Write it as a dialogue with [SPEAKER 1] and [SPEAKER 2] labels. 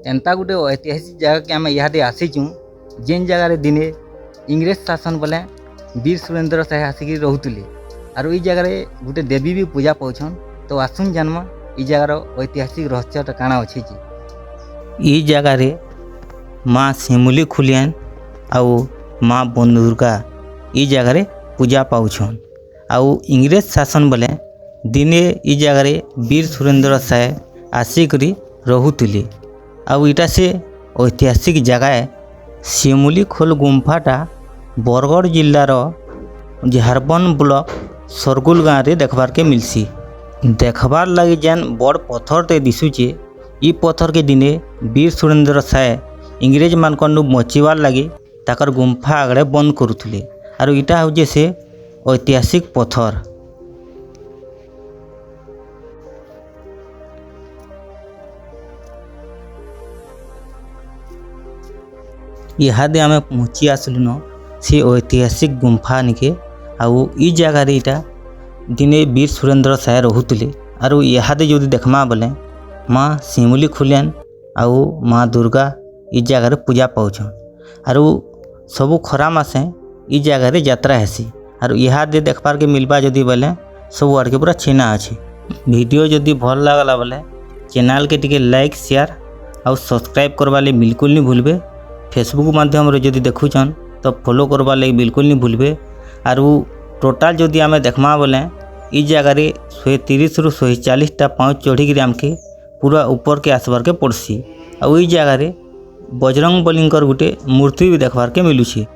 [SPEAKER 1] एंता गोटे ऐतिहासिक जगह के आम इहादे आसीचु जेन जगार दिने इंग्रेज शासन बोले वीर सुरेंद्र साहे आसिक रोले और ई जगार गोटे देवी भी पूजा पाउछन। तो आसुन जन्म ई जगार ऐतिहासिक रहस्य काଣା अच्छे ई जगार माँ शिमुली खुलियान आउ माँ बंधुर्गा ई जगार पूजा पाउछन। आउ इंग्रेज शासन बोले दिने ई जगार वीर सुरेंद्र साहे आसिक रोले। आउ इटा से ऐतिहासिक जगह शिमुली खोल गुम्फाटा बरगढ़ जिलार झारबन ब्लॉक सरगुल गाँव रे देखबार के मिलसी। देखबार लगी जेन बड़ पत्थर ते दिशुचे ई पत्थर के दिने वीर सुरेंद्र साहे इंग्रेज मानकनु बचिबार लगी ताकर गुम्फा आगड़े बंद करुले। और इटा हूँ से ऐतिहासिक पत्थर। इहादे आमे पहुँची आसलुन से ऐतिहासिक गुम्फा निके। आउ ई जगह इटा दिने वीर सुरेंद्र साहे रोले। और इहादे जो देखमा बोले माँ शिमुली खुलियान आउ माँ दुर्गा ई जगह पूजा पाउछन। और सबू खरा मासे ई जगह यात्रा हेसी। और इहादे देखबार के मिलबा जदि बोले सब आड़ के पूरा छेना अच्छे। वीडियो जदि भल लगला बोले चैनल के टिके लाइक शेयर और सब्सक्राइब करवा ले बिल्कुल नहीं भूलबे। फेसबुक माध्यम रे जदि देखुछन तो फॉलो करवा ले बिल्कुल नहीं भूलबे। और टोटाल जदि आमे देखमा बोले ई जगह 130 रु 140 पाँच चढ़ी आमके पूरा ऊपर के आसबार के पड़सी। और ई जगह बजरंग बलींकर गोटे मूर्ति भी देखबार के मिलूची।